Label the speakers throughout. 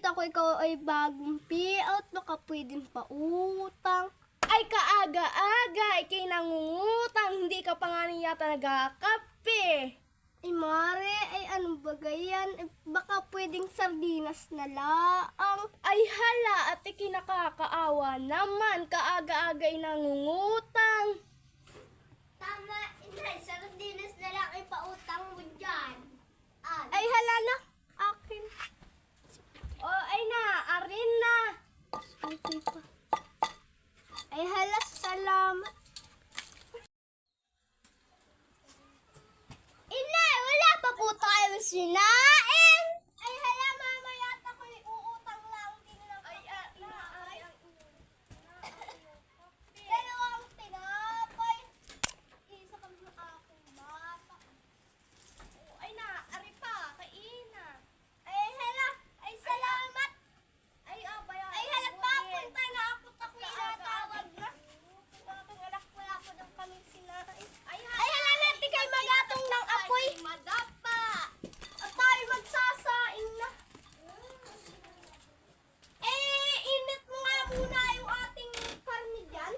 Speaker 1: balita ko ikaw ay bagong payout, baka pwedeng pautang. Ay kaaga-aga, ikay nangungutang, hindi ka pa nga yata nagkakape. Ay Mare, ay ano ba gayan? Baka pwedeng sardinas na laang. Ay hala, at ikay nakakaawa naman, kaaga-aga ay nangungutang.
Speaker 2: Tama, inay, sardinas na lang ipautang mo dyan.
Speaker 1: Ay hala na, akin. O ay na, arin na. Okay pa. Ay hala, salamat.
Speaker 2: Inay, wala pa po tayong sinain.
Speaker 1: Ay hala, mama, yata ko uutang lang din lang. Ay, naari ang
Speaker 2: Dalawang tinapay.
Speaker 1: isa kami ng aking bata. Ay na, ari pa, kaina.
Speaker 2: Ay, hala, ay salamat.
Speaker 1: Ay, bayan.
Speaker 2: Ay, hala, papunta na ako. Ako inatawag na.
Speaker 1: Aking anak, wala ko ng kaming sinain.
Speaker 2: Ay, hala, natin kayo magatong ng apoy.
Speaker 1: Madapa. At tayo magsasaing na.
Speaker 2: Init mo nga muna yung ating karne dyan.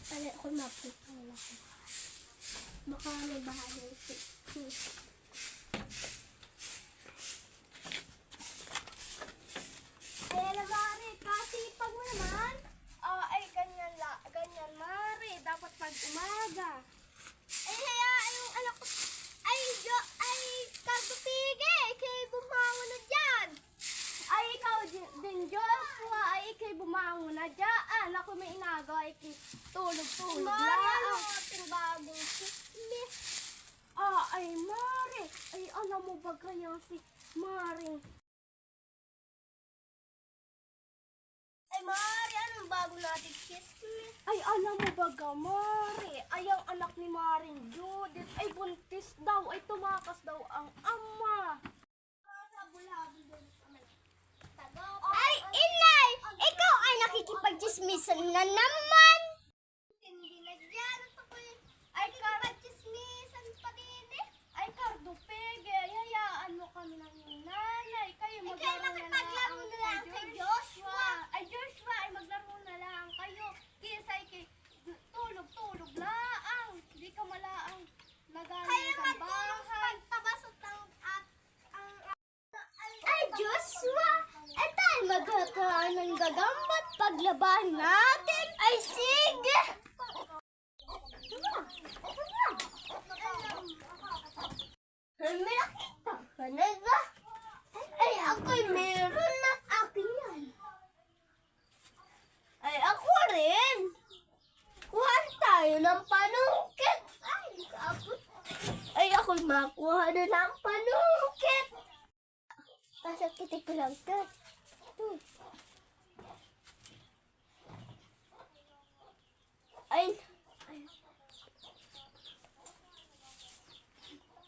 Speaker 1: Alay, ako mapunta na ako. Baka may bahala ito.
Speaker 2: Ay, hala, Mari, kasi pag mo naman.
Speaker 1: Ay, ganyan, Mari. Dapat pag umaga.
Speaker 2: Ay, hayaan yung anak ko. Ay, kartupige. Kaya bumangon na dyan.
Speaker 1: Ay, ikaw din, Joshua. Ay, ikay bumangon na dyan. Ako may inaga. Ay, tulog-tulog
Speaker 2: Mari, ano
Speaker 1: lang.
Speaker 2: ating bagong chismis?
Speaker 1: Ay, Mari. Ay, alam mo ba kaya si Mari?
Speaker 2: Ay, Mari, anong bago nating chismis?
Speaker 1: Ay, alam mo ba ga, Mari? Ay, ang anak ni Maring Judith. Ay, buntis daw. Ay, tumakas daw ang ama.
Speaker 2: Ay, inay! Ikaw ay nakikipag-chismisan na naman! Hindi na dyan. Ay, nakikipag-chismisan pa din eh.
Speaker 1: Ay, Cardo Pege, hayaan mo kami ng nanay. Kayo
Speaker 2: Ay, kayo
Speaker 1: maglaro
Speaker 2: makipaglaro na lang kay Joshua.
Speaker 1: Ay, Joshua, ay maglaro na lang kayo. Kisa ay tulog-tulog laang. Hindi ka malaang nagaling
Speaker 2: Kayo
Speaker 1: sa
Speaker 2: magtulong sa
Speaker 1: bahay.
Speaker 2: pagtabasot ng Ay, Joshua! Eh tayo magkakaroon ng gagambat paglaban natin. Ay, sige! Ay, may nakita ka na ba? Ay, ako'y meron na. Akin yan. Ay, ako rin. Kuha tayo ng panungkit. Ay, kapot. Ay, ako'y makuha na ng panungkit. Pasakitin ko lang ito. Ay.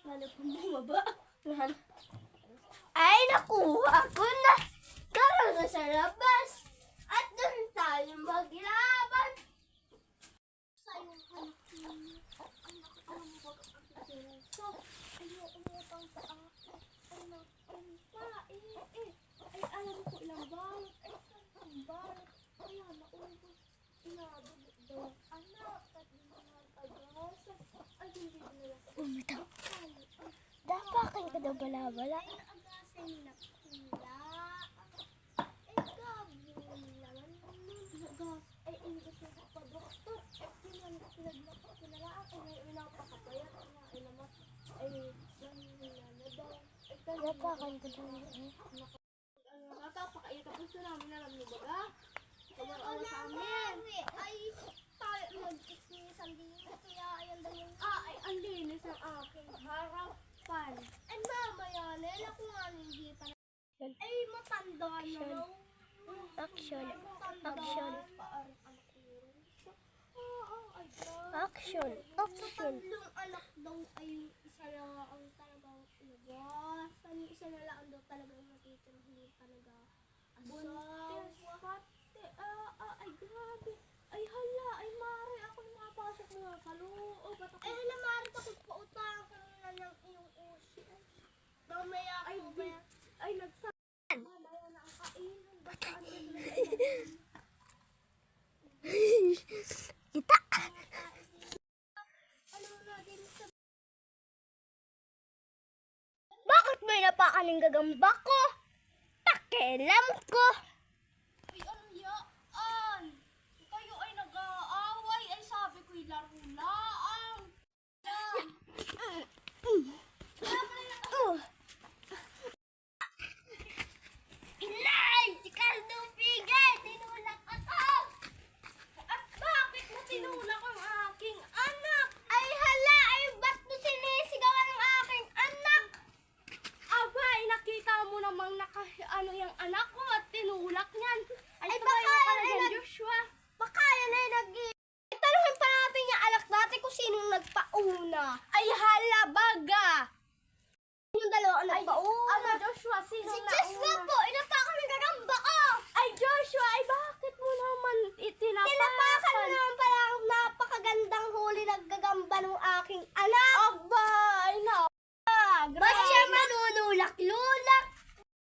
Speaker 1: Lalo pong bumaba.
Speaker 2: Ay, nakuha ko na. Karoon na sa labas. At doon tayo maglaban.
Speaker 1: Ay, alam ko ilang balot. Ay, saan balot? Kaya naubos. Inabot daw ang anak. At mga pag-asa. Ay, hindi nila.
Speaker 2: Umitaw. Dapat ka daw bala-bala.
Speaker 1: Ay, agasan na pula. Ay, gabon naman. Ay, ingas na sa pa-doktor. Ay, pinaglako ko na lang. Ay, may pinapakapayat. Ay, naman. Ay, nangyayala na daw. Ay,
Speaker 2: Nakakan ko daw.
Speaker 1: nakapakaiyak ka puso namin. Alam niyo ba ga? Sobrang awa sa amin.
Speaker 2: Ay, tayo mag-chismisan din. Kaya ayan daw yung...
Speaker 1: Ay, ang linis ng aking harapan.
Speaker 2: Ay, mama yan. Ako nga hindi pa. Ay, matanda na raw.
Speaker 3: Action.
Speaker 2: Matanda.
Speaker 3: Action.
Speaker 1: Ay, grabe.
Speaker 3: Action.
Speaker 2: Sa
Speaker 3: Action.
Speaker 2: tatlong anak daw ay isa lang ang talagang iwasan. Isa na lang daw talagang matitira. Hindi talaga
Speaker 1: Buntis
Speaker 2: asawa.
Speaker 1: pati. Ay, grabe. Ay, hala. Ay, Mari. Ako sa loob. Ay, hala, Mari, takot pa utang ka na ng iyong usi. Mamaya ako ba? Ay, nagsabi. Mamaya na ang kainan. Basaan ka na
Speaker 2: Kita.
Speaker 1: Ano na din sa...
Speaker 2: Bakit may napakaning gagamba ko? Pakialam ko.
Speaker 1: Ay, ano yaan? Kayo ay nag-aaway. Ay, sabi ko'y laro-laang.
Speaker 2: Inay! Si Cardo Pigay! Tinulak ako!
Speaker 1: At bakit mo tinulak ang aking anak?
Speaker 2: Ay hala! Ay ba't mo sinisigawan ng aking anak?
Speaker 1: Aba, ay nakita mo namang ano yung anak ko at tinulak niyan. Ay,
Speaker 2: Ay,
Speaker 1: tumayo
Speaker 2: baka
Speaker 1: ka na
Speaker 2: ay
Speaker 1: dyan,
Speaker 2: nag-
Speaker 1: Joshua.
Speaker 2: Baka yan ay Tanungin pa natin yung anak natin kung sinong nagpauna.
Speaker 1: Ay, hala, baga.
Speaker 2: Yung dalawa ang
Speaker 1: Ay,
Speaker 2: nagpauna.
Speaker 1: ano, Joshua, sino
Speaker 2: Si
Speaker 1: na
Speaker 2: Joshua po! Inapakan ng gagamba ko!
Speaker 1: Ay, Joshua, ay bakit mo naman
Speaker 2: Tinapakan
Speaker 1: itinapakan?
Speaker 2: mo naman pala ang napakagandang huli ng gagamba ng aking anak!
Speaker 1: Aba, ay na.
Speaker 2: Ba't siya manunulak-lulak?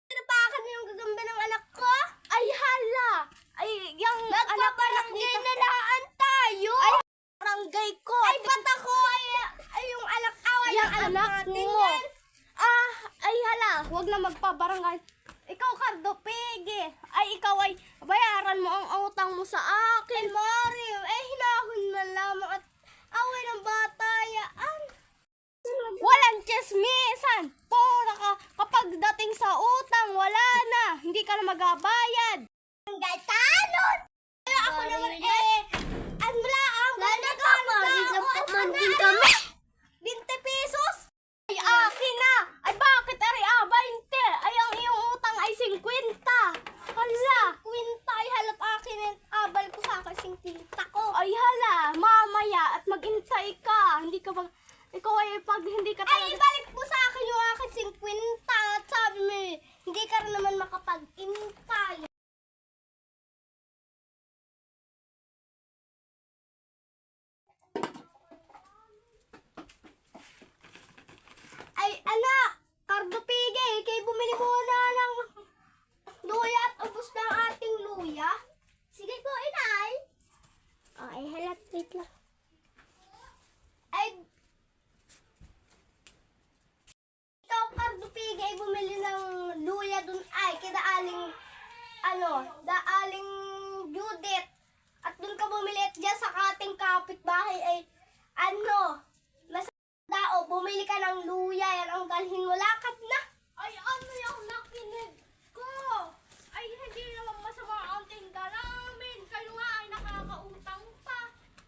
Speaker 2: Tinapakan mo yung gagamba ng anak ko?
Speaker 1: Ay, hala. Ay, yung
Speaker 2: Magpabarangay na laan tayo!
Speaker 1: Ay, barangay ko.
Speaker 2: Ay, ba't ako? Ay, yung anak away
Speaker 1: Yung
Speaker 2: ng anak
Speaker 1: anak
Speaker 2: natin
Speaker 1: mo.
Speaker 2: yan.
Speaker 1: Ah, ay hala, huwag na magpabarangay. Ikaw, Cardo Pigi. Ay, ikaw ay bayaran mo ang utang mo sa akin.
Speaker 2: Kay Mario, hinahon na lamang at away ng bata yan.
Speaker 1: Walang chismisan. Pura ka. Kapag dating sa utang, wala na. Hindi ka na magabayad.
Speaker 2: Ang gatanon! Kaya ako naman ano lang, nagkamagin din kami. 20 pesos?
Speaker 1: Ay, akin na. Ay, bakit? Ari, 20. Ay, ang iyong utang ay 50. Hala.
Speaker 2: Kwinta ay halap akin at abal ko sa akin 50 ko.
Speaker 1: Ay, hala. Mamaya at mag-intay ka. Hindi ka ba... Ikaw ay pag hindi ka
Speaker 2: Ay,
Speaker 1: talaga...
Speaker 2: ibalik mo sa akin yung akin 50 at sabi mo, hindi ka rin naman makapag-intay. Ay, anak! Cardo Pigay, kay bumili muna ng luya at ubos na ang ating luya. Sige po, inay. Ay, halat, wait lang. Ay, ikaw, Cardo Pigay, bumili ng luya dun ay, kaya daaling Judith. At dun ka bumili at dyan sa ating kapitbahay ay, Dao, bumili ka ng luya, yan ang dalhin mo, lakad na.
Speaker 1: Ay, ano yung nakinig ko? Ay, hindi naman masama ang tinda namin. Kayo nga ay nakakautang pa.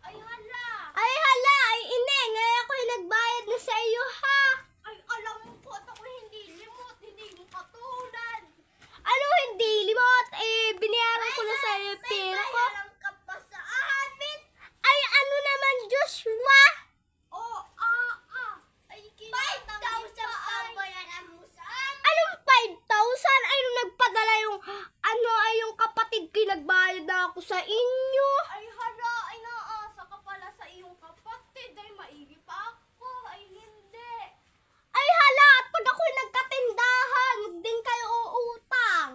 Speaker 1: Ay, hala.
Speaker 2: Ay, hala, ay ine, ngayon ako'y nagbayad na sa iyo, ha?
Speaker 1: Ay, alam ko at ako hindi limot, hindi mo katulad.
Speaker 2: Ano hindi, limot? Binayaran ko na sa iyo, pera ko.
Speaker 1: ka pa sa amin.
Speaker 2: Ay, ano naman, Joshua?
Speaker 1: Oh, ay, kinatang sa bayaran mo sa amin.
Speaker 2: Anong 5,000? Ay, nung nagpadala yung, yung kapatid ko, nagbayad na ako sa inyo.
Speaker 1: Ay, hala, ay naasa ka pala sa iyong kapatid. Ay, maigi pa ako. Ay, hindi.
Speaker 2: Ay, hala, at pag ako'y nagkatindahan, huwag din kayo uutang.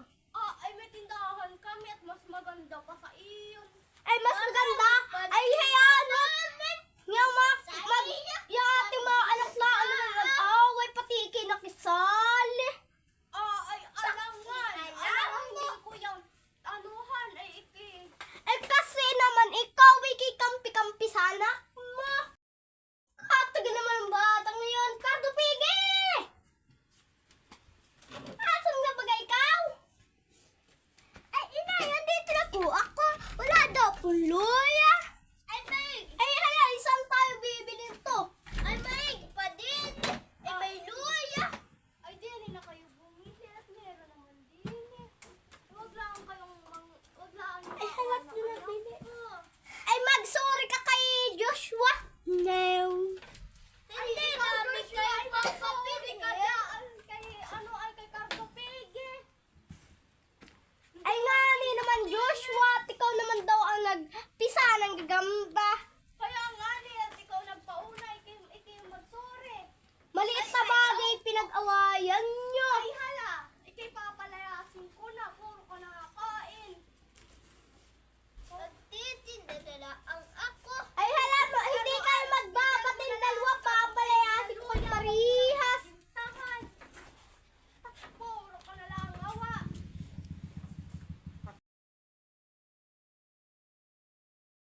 Speaker 1: Ay, may tindahan kami at mas maganda pa sa iyon.
Speaker 2: Ay, mas maganda. Ay, hayaan mo. Yung ating mga anak na nag-away, pati ikinakisali.
Speaker 1: Ay, alangan. Hindi ko yung anuhan. Ay,
Speaker 2: Kasi naman, ikaw, ikikampi-kampi sa anak mo. Katag naman ang bata ngayon. Cardo Pigi! Asan nga ba ikaw? Ay, inay, nandito na po ako. Wala daw pong